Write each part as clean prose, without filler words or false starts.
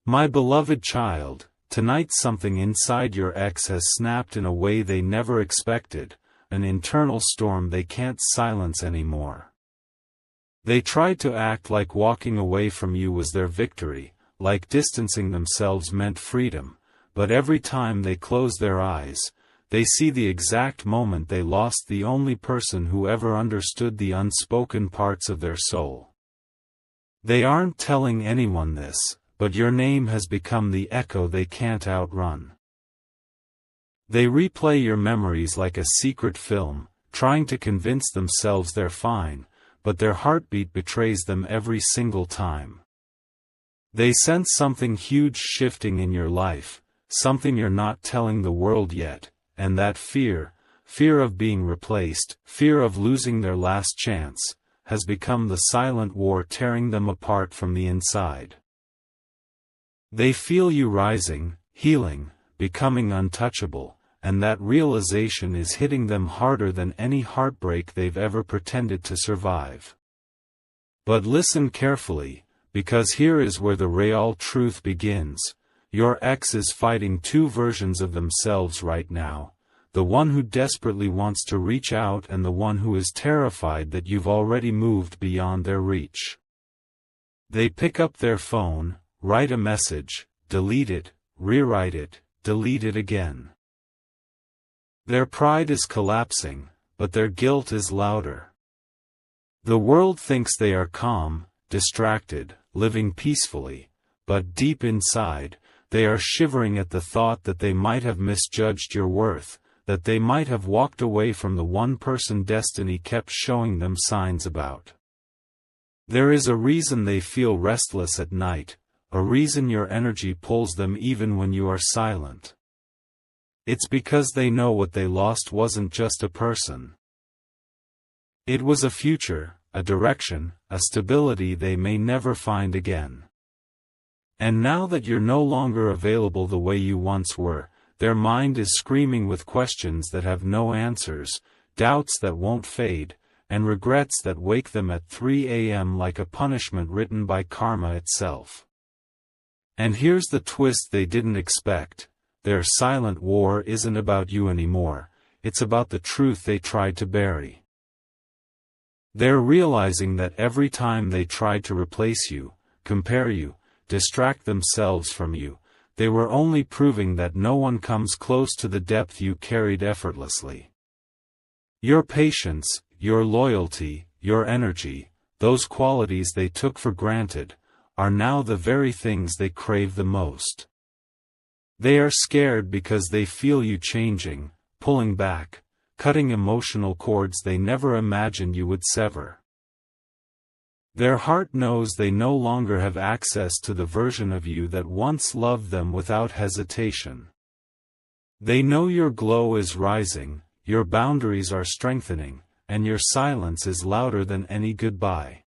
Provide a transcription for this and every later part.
My beloved child, tonight something inside your ex has snapped in a way they never expected, an internal storm they can't silence anymore. They tried to act like walking away from you was their victory, like distancing themselves meant freedom, but every time they close their eyes, they see the exact moment they lost the only person who ever understood the unspoken parts of their soul. They aren't telling anyone this, but your name has become the echo they can't outrun. They replay your memories like a secret film, trying to convince themselves they're fine, but their heartbeat betrays them every single time. They sense something huge shifting in your life, something you're not telling the world yet, and that fear of being replaced, fear of losing their last chance, has become the silent war tearing them apart from the inside. They feel you rising, healing, becoming untouchable, and that realization is hitting them harder than any heartbreak they've ever pretended to survive. But listen carefully, because here is where the real truth begins. Your ex is fighting two versions of themselves right now, the one who desperately wants to reach out and the one who is terrified that you've already moved beyond their reach. They pick up their phone, write a message, delete it, rewrite it, delete it again. Their pride is collapsing, but their guilt is louder. The world thinks they are calm, distracted, living peacefully, but deep inside, they are shivering at the thought that they might have misjudged your worth, that they might have walked away from the one person destiny kept showing them signs about. There is a reason they feel restless at night, a reason your energy pulls them even when you are silent. It's because they know what they lost wasn't just a person. It was a future, a direction, a stability they may never find again. And now that you're no longer available the way you once were, their mind is screaming with questions that have no answers, doubts that won't fade, and regrets that wake them at 3 a.m. like a punishment written by karma itself. And here's the twist they didn't expect: their silent war isn't about you anymore, it's about the truth they tried to bury. They're realizing that every time they tried to replace you, compare you, distract themselves from you, they were only proving that no one comes close to the depth you carried effortlessly. Your patience, your loyalty, your energy, those qualities they took for granted, are now the very things they crave the most. They are scared because they feel you changing, pulling back, cutting emotional cords they never imagined you would sever. Their heart knows they no longer have access to the version of you that once loved them without hesitation. They know your glow is rising, your boundaries are strengthening, and your silence is louder than any goodbye.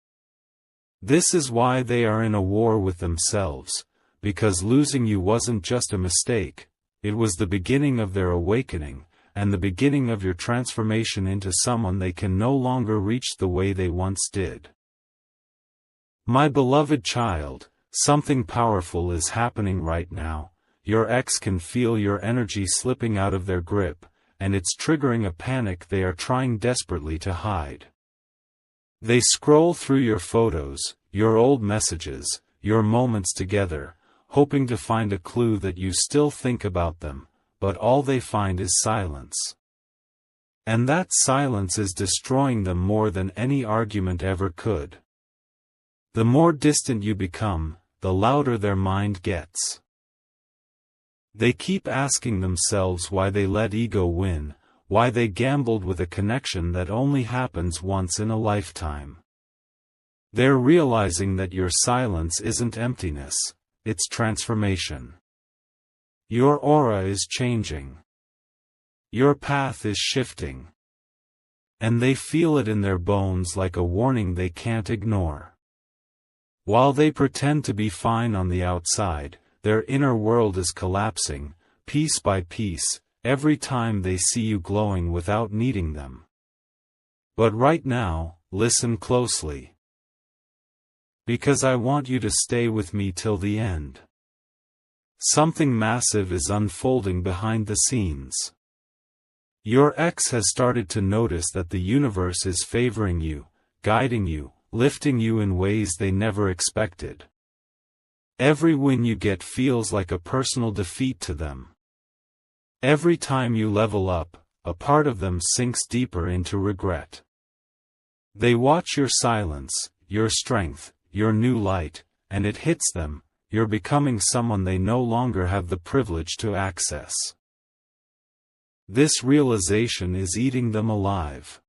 This is why they are in a war with themselves, because losing you wasn't just a mistake, it was the beginning of their awakening, and the beginning of your transformation into someone they can no longer reach the way they once did. My beloved child, something powerful is happening right now. Your ex can feel your energy slipping out of their grip, and it's triggering a panic they are trying desperately to hide. They scroll through your photos, your old messages, your moments together, hoping to find a clue that you still think about them, but all they find is silence. And that silence is destroying them more than any argument ever could. The more distant you become, the louder their mind gets. They keep asking themselves why they let ego win, why they gambled with a connection that only happens once in a lifetime. They're realizing that your silence isn't emptiness, it's transformation. Your aura is changing. Your path is shifting. And they feel it in their bones like a warning they can't ignore. While they pretend to be fine on the outside, their inner world is collapsing, piece by piece, every time they see you glowing without needing them. But right now, listen closely. Because I want you to stay with me till the end. Something massive is unfolding behind the scenes. Your X has started to notice that the universe is favoring you, guiding you, lifting you in ways they never expected. Every win you get feels like a personal defeat to them. Every time you level up, a part of them sinks deeper into regret. They watch your silence, your strength, your new light, and it hits them: you're becoming someone they no longer have the privilege to access. This realization is eating them alive.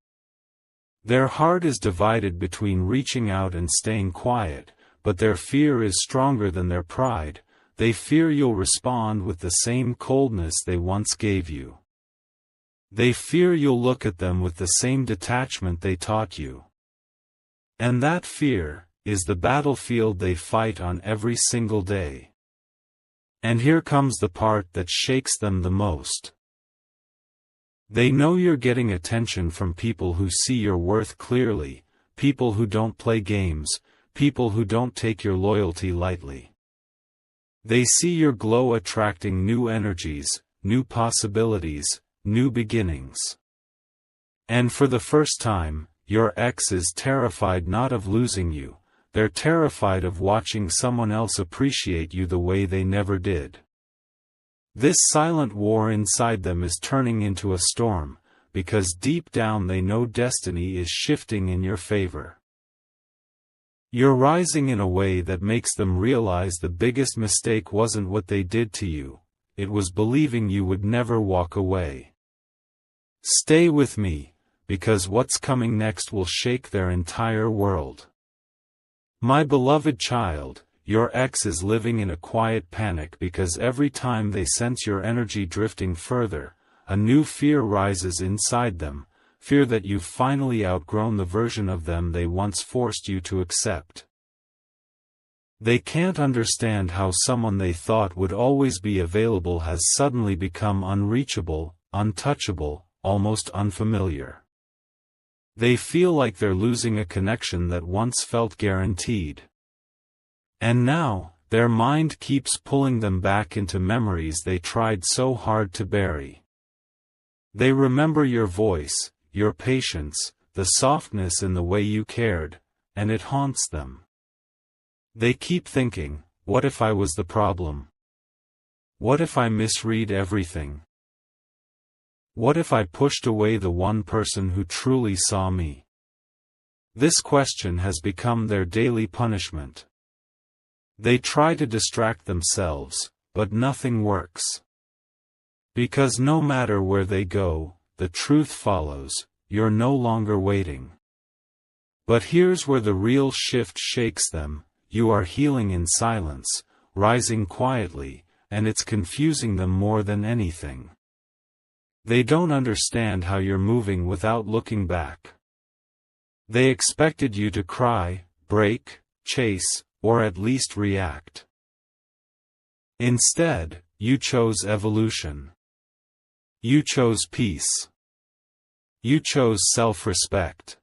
Their heart is divided between reaching out and staying quiet, but their fear is stronger than their pride. They fear you'll respond with the same coldness they once gave you. They fear you'll look at them with the same detachment they taught you. And that fear is the battlefield they fight on every single day. And here comes the part that shakes them the most. They know you're getting attention from people who see your worth clearly, people who don't play games, people who don't take your loyalty lightly. They see your glow attracting new energies, new possibilities, new beginnings. And for the first time, your X is terrified not of losing you, they're terrified of watching someone else appreciate you the way they never did. This silent war inside them is turning into a storm, because deep down they know destiny is shifting in your favor. You're rising in a way that makes them realize the biggest mistake wasn't what they did to you, it was believing you would never walk away. Stay with me, because what's coming next will shake their entire world. My beloved child, your X is living in a quiet panic because every time they sense your energy drifting further, a new fear rises inside them. Fear that you've finally outgrown the version of them they once forced you to accept. They can't understand how someone they thought would always be available has suddenly become unreachable, untouchable, almost unfamiliar. They feel like they're losing a connection that once felt guaranteed. And now, their mind keeps pulling them back into memories they tried so hard to bury. They remember your voice, your patience, the softness in the way you cared, and it haunts them. They keep thinking, what if I was the problem? What if I misread everything? What if I pushed away the one person who truly saw me? This question has become their daily punishment. They try to distract themselves, but nothing works. Because no matter where they go, the truth follows: you're no longer waiting. But here's where the real shift shakes them: you are healing in silence, rising quietly, and it's confusing them more than anything. They don't understand how you're moving without looking back. They expected you to cry, break, chase, or at least react. Instead, you chose evolution. You chose peace. You chose self-respect.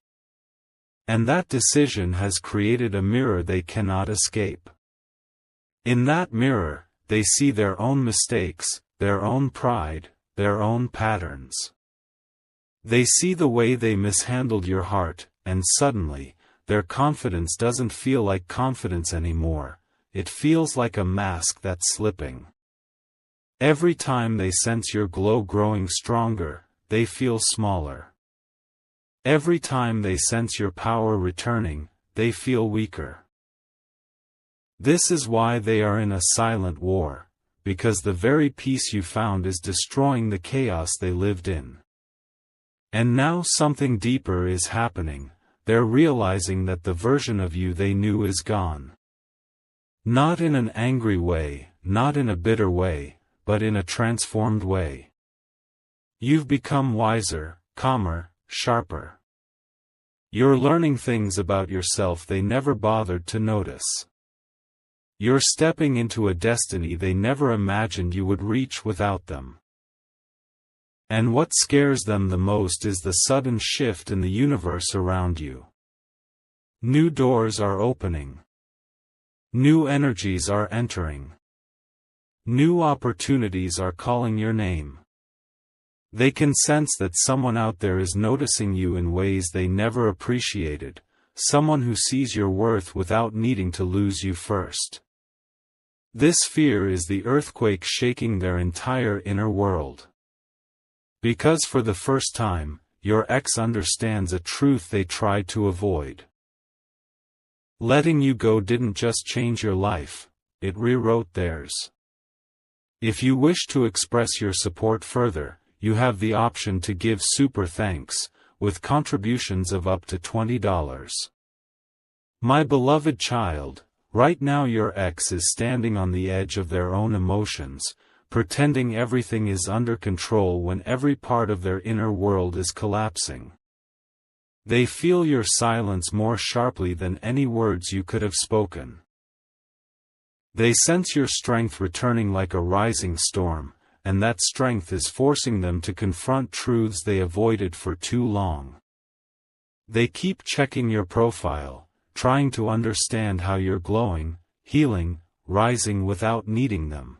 And that decision has created a mirror they cannot escape. In that mirror, they see their own mistakes, their own pride, their own patterns. They see the way they mishandled your heart, and suddenly, their confidence doesn't feel like confidence anymore, it feels like a mask that's slipping. Every time they sense your glow growing stronger, they feel smaller. Every time they sense your power returning, they feel weaker. This is why they are in a silent war, because the very peace you found is destroying the chaos they lived in. And now something deeper is happening: they're realizing that the version of you they knew is gone. Not in an angry way, not in a bitter way, but in a transformed way. You've become wiser, calmer, sharper. You're learning things about yourself they never bothered to notice. You're stepping into a destiny they never imagined you would reach without them. And what scares them the most is the sudden shift in the universe around you. New doors are opening. New energies are entering. New opportunities are calling your name. They can sense that someone out there is noticing you in ways they never appreciated, someone who sees your worth without needing to lose you first. This fear is the earthquake shaking their entire inner world. Because for the first time, your ex understands a truth they tried to avoid. Letting you go didn't just change your life, it rewrote theirs. If you wish to express your support further, you have the option to give super thanks, with contributions of up to $20. My beloved child, right now your ex is standing on the edge of their own emotions, pretending everything is under control when every part of their inner world is collapsing. They feel your silence more sharply than any words you could have spoken. They sense your strength returning like a rising storm, and that strength is forcing them to confront truths they avoided for too long. They keep checking your profile, trying to understand how you're glowing, healing, rising without needing them.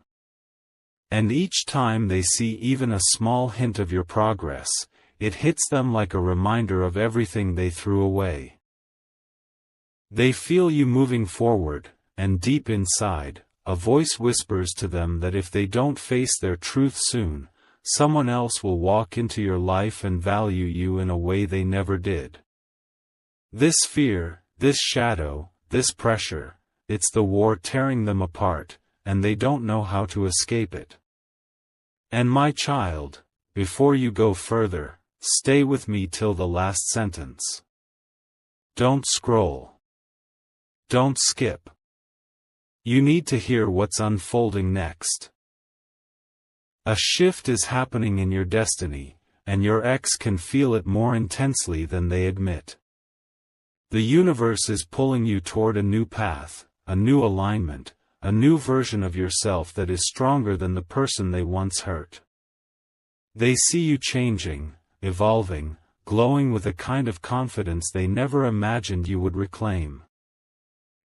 And each time they see even a small hint of your progress, it hits them like a reminder of everything they threw away. They feel you moving forward, and deep inside, a voice whispers to them that if they don't face their truth soon, someone else will walk into your life and value you in a way they never did. This fear, this shadow, this pressure, it's the war tearing them apart, and they don't know how to escape it. And my child, before you go further, stay with me till the last sentence. Don't scroll. Don't skip. You need to hear what's unfolding next. A shift is happening in your destiny, and your ex can feel it more intensely than they admit. The universe is pulling you toward a new path, a new alignment, a new version of yourself that is stronger than the person they once hurt. They see you changing, evolving, glowing with a kind of confidence they never imagined you would reclaim.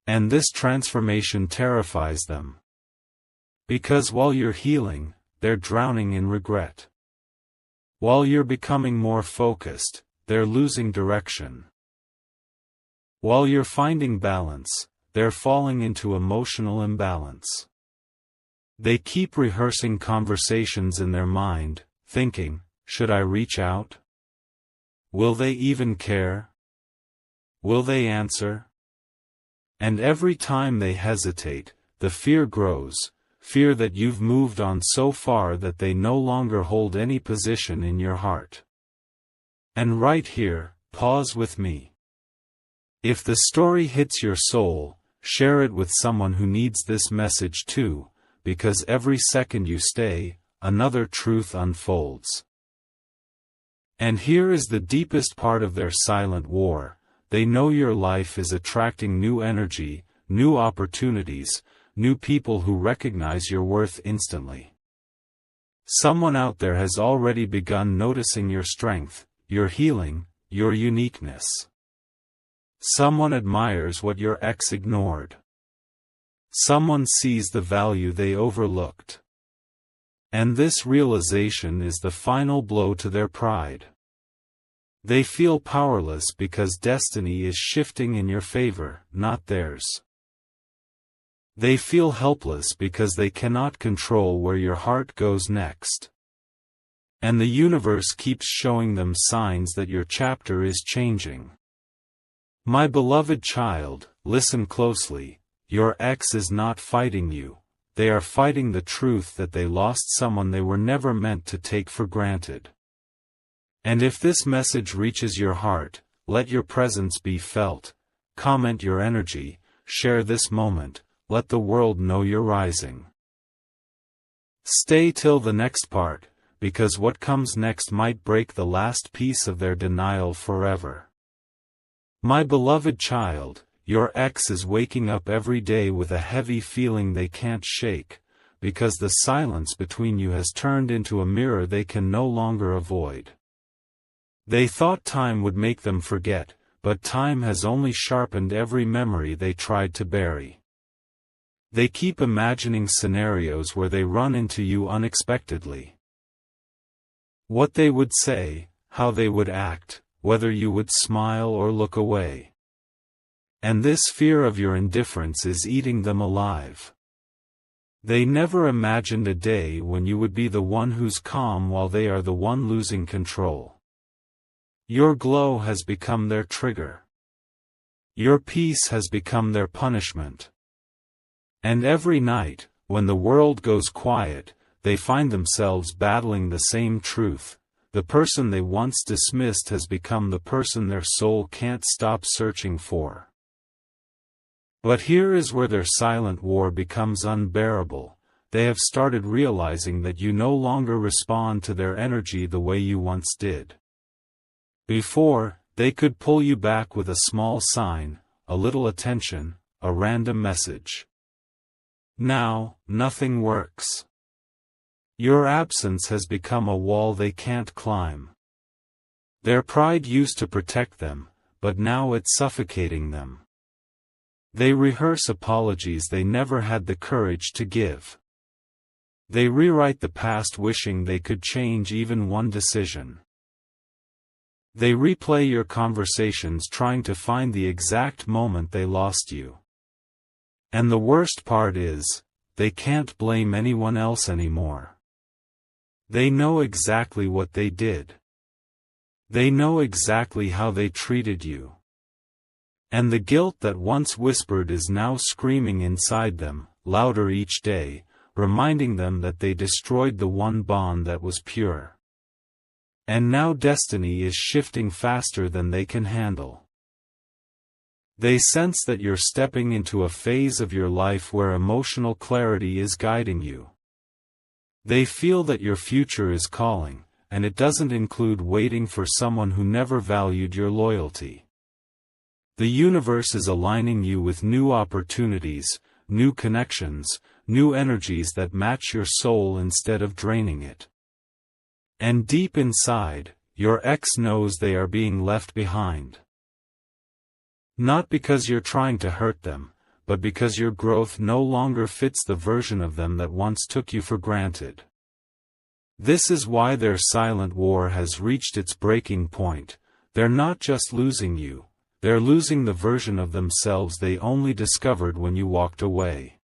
And this transformation terrifies them. Because while you're healing, they're drowning in regret. While you're becoming more focused, they're losing direction. While you're finding balance, they're falling into emotional imbalance. They keep rehearsing conversations in their mind, thinking, should I reach out? Will they even care? Will they answer? And every time they hesitate, the fear grows, fear that you've moved on so far that they no longer hold any position in your heart. And right here, pause with me. If the story hits your soul, share it with someone who needs this message too, because every second you stay, another truth unfolds. And here is the deepest part of their silent war. They know your life is attracting new energy, new opportunities, new people who recognize your worth instantly. Someone out there has already begun noticing your strength, your healing, your uniqueness. Someone admires what your ex ignored. Someone sees the value they overlooked. And this realization is the final blow to their pride. They feel powerless because destiny is shifting in your favor, not theirs. They feel helpless because they cannot control where your heart goes next. And the universe keeps showing them signs that your chapter is changing. My beloved child, listen closely. Your ex is not fighting you. They are fighting the truth that they lost someone they were never meant to take for granted. And if this message reaches your heart, let your presence be felt. Comment your energy, share this moment, let the world know you're rising. Stay till the next part, because what comes next might break the last piece of their denial forever. My beloved child, your ex is waking up every day with a heavy feeling they can't shake, because the silence between you has turned into a mirror they can no longer avoid. They thought time would make them forget, but time has only sharpened every memory they tried to bury. They keep imagining scenarios where they run into you unexpectedly. What they would say, how they would act, whether you would smile or look away. And this fear of your indifference is eating them alive. They never imagined a day when you would be the one who's calm while they are the one losing control. Your glow has become their trigger. Your peace has become their punishment. And every night, when the world goes quiet, they find themselves battling the same truth. The person they once dismissed has become the person their soul can't stop searching for. But here is where their silent war becomes unbearable. They have started realizing that you no longer respond to their energy the way you once did. Before, they could pull you back with a small sign, a little attention, a random message. Now, nothing works. Your absence has become a wall they can't climb. Their pride used to protect them, but now it's suffocating them. They rehearse apologies they never had the courage to give. They rewrite the past wishing they could change even one decision. They replay your conversations trying to find the exact moment they lost you. And the worst part is, they can't blame anyone else anymore. They know exactly what they did. They know exactly how they treated you. And the guilt that once whispered is now screaming inside them, louder each day, reminding them that they destroyed the one bond that was pure. And now destiny is shifting faster than they can handle. They sense that you're stepping into a phase of your life where emotional clarity is guiding you. They feel that your future is calling, and it doesn't include waiting for someone who never valued your loyalty. The universe is aligning you with new opportunities, new connections, new energies that match your soul instead of draining it. And deep inside, your ex knows they are being left behind. Not because you're trying to hurt them, but because your growth no longer fits the version of them that once took you for granted. This is why their silent war has reached its breaking point. They're not just losing you. They're losing the version of themselves they only discovered when you walked away.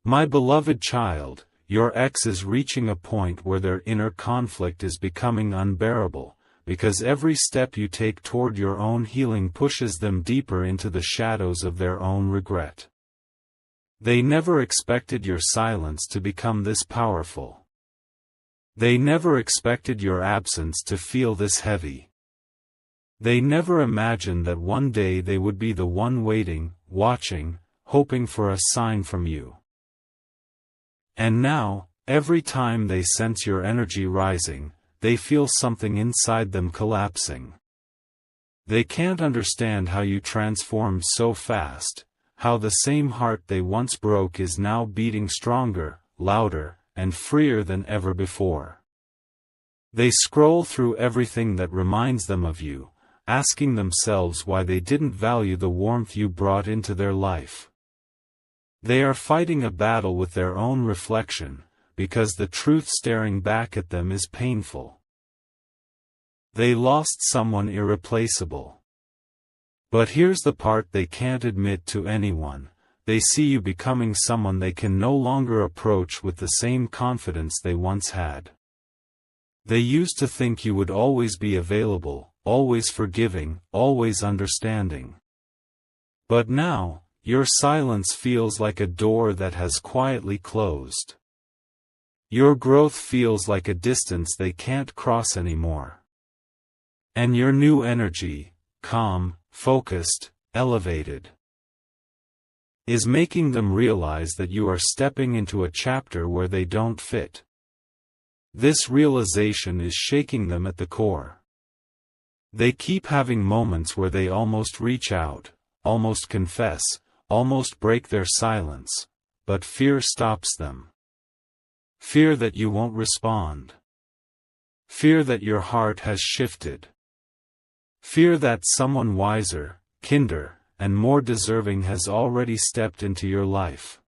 My beloved child, your ex is reaching a point where their inner conflict is becoming unbearable, because every step you take toward your own healing pushes them deeper into the shadows of their own regret. They never expected your silence to become this powerful. They never expected your absence to feel this heavy. They never imagined that one day they would be the one waiting, watching, hoping for a sign from you. And now, every time they sense your energy rising, they feel something inside them collapsing. They can't understand how you transformed so fast, how the same heart they once broke is now beating stronger, louder, and freer than ever before. They scroll through everything that reminds them of you, asking themselves why they didn't value the warmth you brought into their life. They are fighting a battle with their own reflection, because the truth staring back at them is painful. They lost someone irreplaceable. But here's the part they can't admit to anyone: they see you becoming someone they can no longer approach with the same confidence they once had. They used to think you would always be available, always forgiving, always understanding. But now, your silence feels like a door that has quietly closed. Your growth feels like a distance they can't cross anymore. And your new energy, calm, focused, elevated, is making them realize that you are stepping into a chapter where they don't fit. This realization is shaking them at the core. They keep having moments where they almost reach out, almost confess, almost break their silence, but fear stops them. Fear that you won't respond. Fear that your heart has shifted. Fear that someone wiser, kinder, and more deserving has already stepped into your life.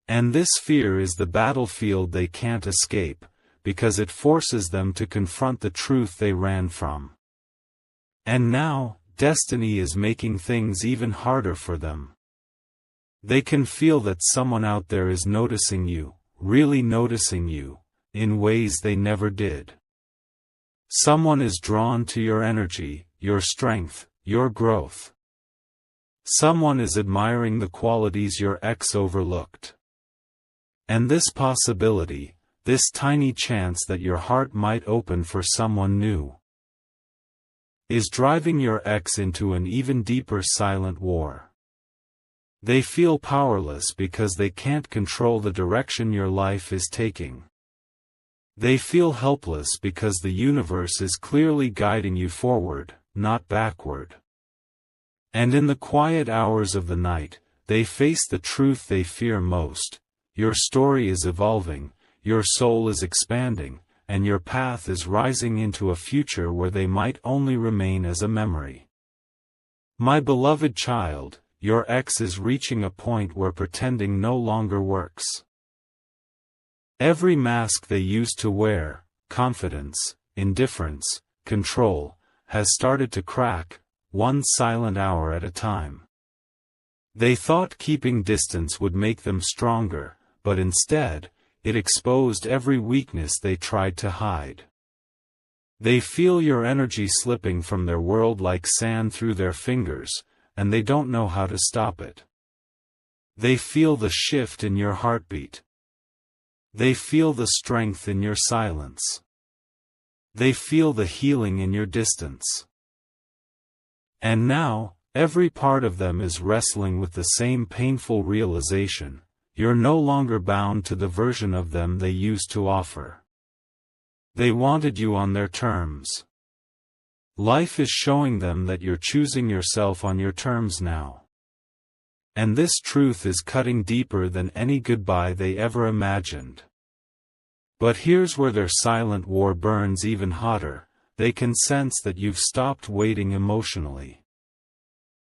And this fear is the battlefield they can't escape, because it forces them to confront the truth they ran from. And now, destiny is making things even harder for them. They can feel that someone out there is noticing you, really noticing you, in ways they never did. Someone is drawn to your energy, your strength, your growth. Someone is admiring the qualities your ex overlooked. And this possibility, this tiny chance that your heart might open for someone new, is driving your ex into an even deeper silent war. They feel powerless because they can't control the direction your life is taking. They feel helpless because the universe is clearly guiding you forward, not backward. And in the quiet hours of the night, they face the truth they fear most: your story is evolving, your soul is expanding, and your path is rising into a future where they might only remain as a memory. My beloved child, your ex is reaching a point where pretending no longer works. Every mask they used to wear, confidence, indifference, control, has started to crack, one silent hour at a time. They thought keeping distance would make them stronger, but instead, it exposed every weakness they tried to hide. They feel your energy slipping from their world like sand through their fingers, and they don't know how to stop it. They feel the shift in your heartbeat. They feel the strength in your silence. They feel the healing in your distance. And now, every part of them is wrestling with the same painful realization: you're no longer bound to the version of them they used to offer. They wanted you on their terms. Life is showing them that you're choosing yourself on your terms now. And this truth is cutting deeper than any goodbye they ever imagined. But here's where their silent war burns even hotter: they can sense that you've stopped waiting emotionally.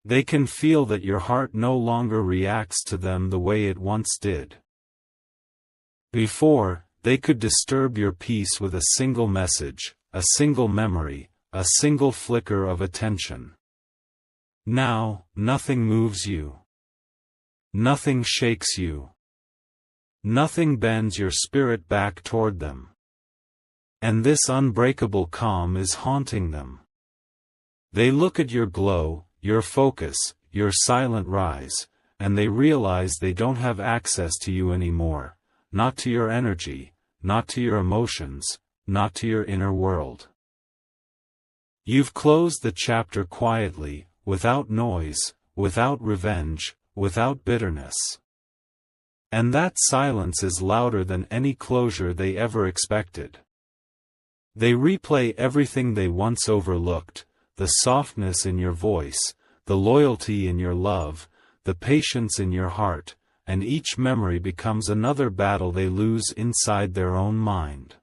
They can feel that your heart no longer reacts to them the way it once did. Before, they could disturb your peace with a single message, a single memory, a single flicker of attention. Now, nothing moves you. Nothing shakes you. Nothing bends your spirit back toward them. And this unbreakable calm is haunting them. They look at your glow, your focus, your silent rise, and they realize they don't have access to you anymore, not to your energy, not to your emotions, not to your inner world. You've closed the chapter quietly, without noise, without revenge, without bitterness. And that silence is louder than any closure they ever expected. They replay everything they once overlooked: the softness in your voice, the loyalty in your love, the patience in your heart, and each memory becomes another battle they lose inside their own mind.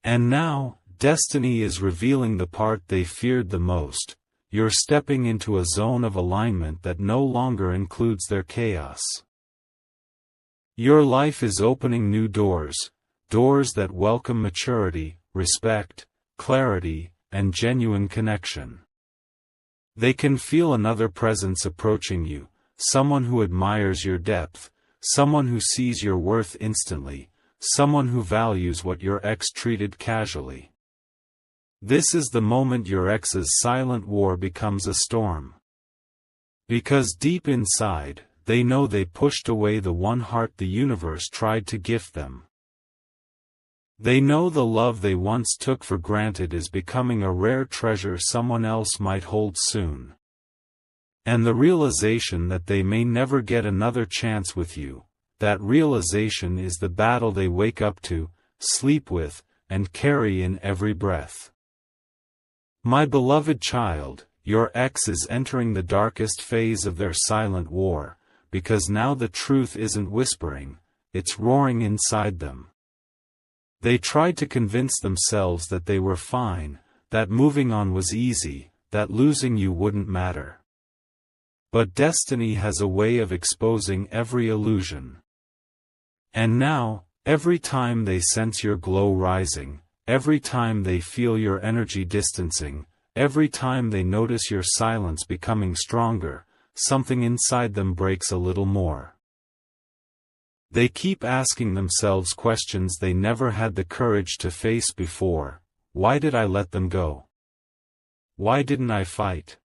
And now, destiny is revealing the part they feared the most: you're stepping into a zone of alignment that no longer includes their chaos. Your life is opening new doors, doors that welcome maturity, respect, clarity, and genuine connection. They can feel another presence approaching you, someone who admires your depth, someone who sees your worth instantly, someone who values what your ex treated casually. This is the moment your ex's silent war becomes a storm. Because deep inside, they know they pushed away the one heart the universe tried to gift them. They know the love they once took for granted is becoming a rare treasure someone else might hold soon. And the realization that they may never get another chance with you, that realization is the battle they wake up to, sleep with, and carry in every breath. My beloved child, your ex is entering the darkest phase of their silent war, because now the truth isn't whispering, it's roaring inside them. They tried to convince themselves that they were fine, that moving on was easy, that losing you wouldn't matter. But destiny has a way of exposing every illusion. And now, every time they sense your glow rising, every time they feel your energy distancing, every time they notice your silence becoming stronger, something inside them breaks a little more. They keep asking themselves questions they never had the courage to face before. Why did I let them go? Why didn't I fight?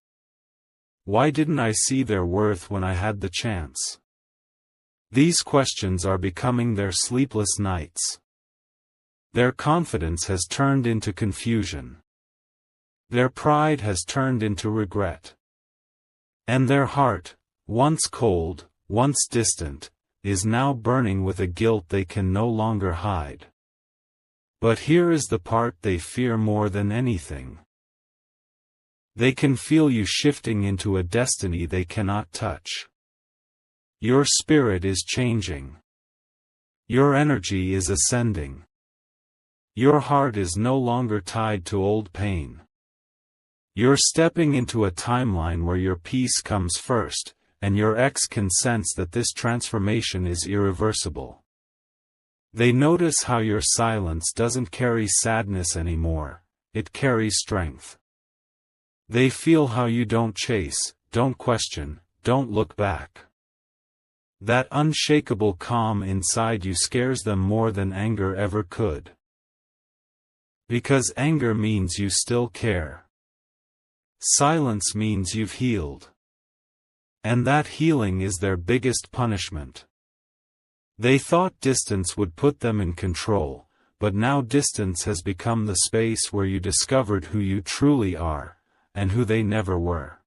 Why didn't I see their worth when I had the chance? These questions are becoming their sleepless nights. Their confidence has turned into confusion. Their pride has turned into regret. And their heart, once cold, once distant, is now burning with a guilt they can no longer hide. But here is the part they fear more than anything. They can feel you shifting into a destiny they cannot touch. Your spirit is changing. Your energy is ascending. Your heart is no longer tied to old pain. You're stepping into a timeline where your peace comes first, and your ex can sense that this transformation is irreversible. They notice how your silence doesn't carry sadness anymore, it carries strength. They feel how you don't chase, don't question, don't look back. That unshakable calm inside you scares them more than anger ever could. Because anger means you still care. Silence means you've healed. And that healing is their biggest punishment. They thought distance would put them in control, but now distance has become the space where you discovered who you truly are, and who they never were.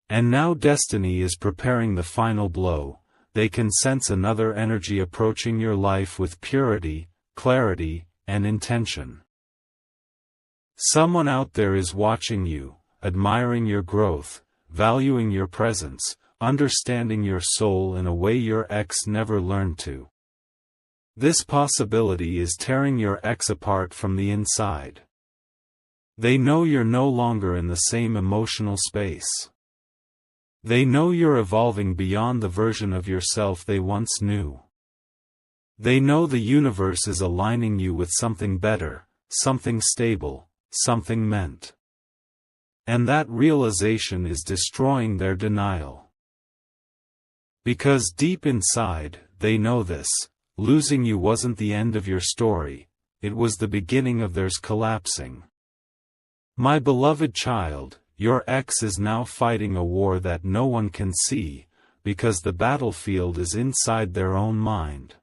And now destiny is preparing the final blow. They can sense another energy approaching your life with purity, clarity, and intention. Someone out there is watching you, admiring your growth, valuing your presence, understanding your soul in a way your ex never learned to. This possibility is tearing your ex apart from the inside. They know you're no longer in the same emotional space. They know you're evolving beyond the version of yourself they once knew. They know the universe is aligning you with something better, something stable, something meant. And that realization is destroying their denial. Because deep inside, they know this: losing you wasn't the end of your story, it was the beginning of theirs collapsing. My beloved child, your ex is now fighting a war that no one can see, because the battlefield is inside their own mind.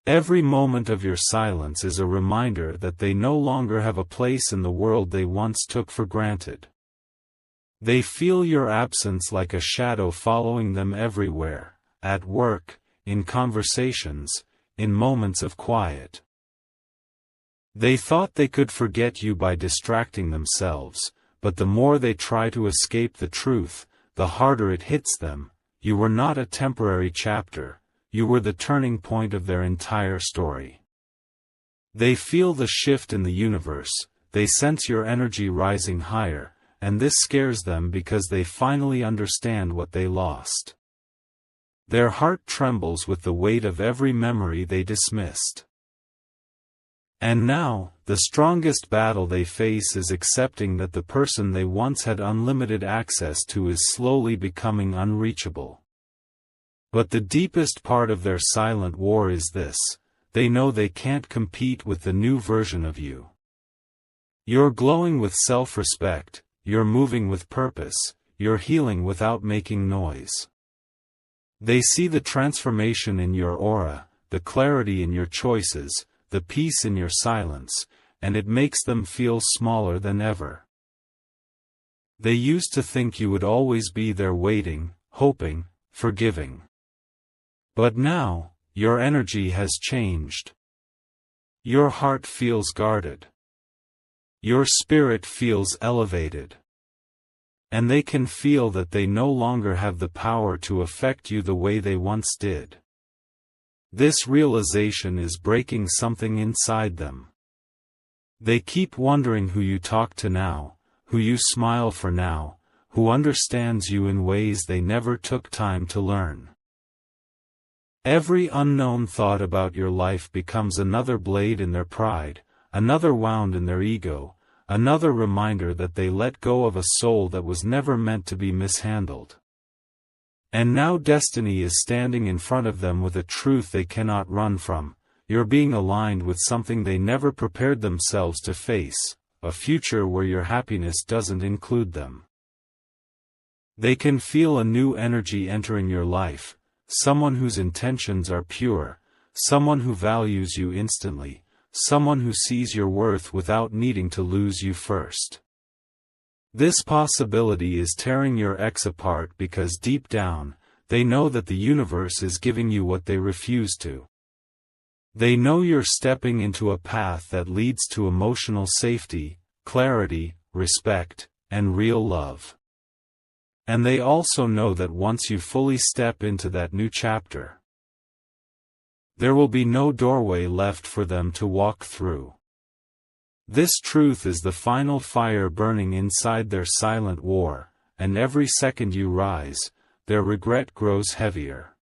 Every moment of your silence is a reminder that they no longer have a place in the world they once took for granted. They feel your absence like a shadow following them everywhere, at work, in conversations, in moments of quiet. They thought they could forget you by distracting themselves, but the more they try to escape the truth, the harder it hits them. You were not a temporary chapter, you were the turning point of their entire story. They feel the shift in the universe, they sense your energy rising higher, and this scares them because they finally understand what they lost. Their heart trembles with the weight of every memory they dismissed. And now, the strongest battle they face is accepting that the person they once had unlimited access to is slowly becoming unreachable. But the deepest part of their silent war is this: they know they can't compete with the new version of you. You're glowing with self-respect, you're moving with purpose, you're healing without making noise. They see the transformation in your aura, the clarity in your choices, the peace in your silence, and it makes them feel smaller than ever. They used to think you would always be there waiting, hoping, forgiving. But now, your energy has changed. Your heart feels guarded. Your spirit feels elevated. And they can feel that they no longer have the power to affect you the way they once did. This realization is breaking something inside them. They keep wondering who you talk to now, who you smile for now, who understands you in ways they never took time to learn. Every unknown thought about your life becomes another blade in their pride, another wound in their ego, another reminder that they let go of a soul that was never meant to be mishandled. And now destiny is standing in front of them with a truth they cannot run from: you're being aligned with something they never prepared themselves to face, a future where your happiness doesn't include them. They can feel a new energy entering your life, someone whose intentions are pure, someone who values you instantly, someone who sees your worth without needing to lose you first. This possibility is tearing your ex apart because deep down, they know that the universe is giving you what they refuse to. They know you're stepping into a path that leads to emotional safety, clarity, respect, and real love. And they also know that once you fully step into that new chapter, there will be no doorway left for them to walk through. This truth is the final fire burning inside their silent war, and every second you rise, their regret grows heavier.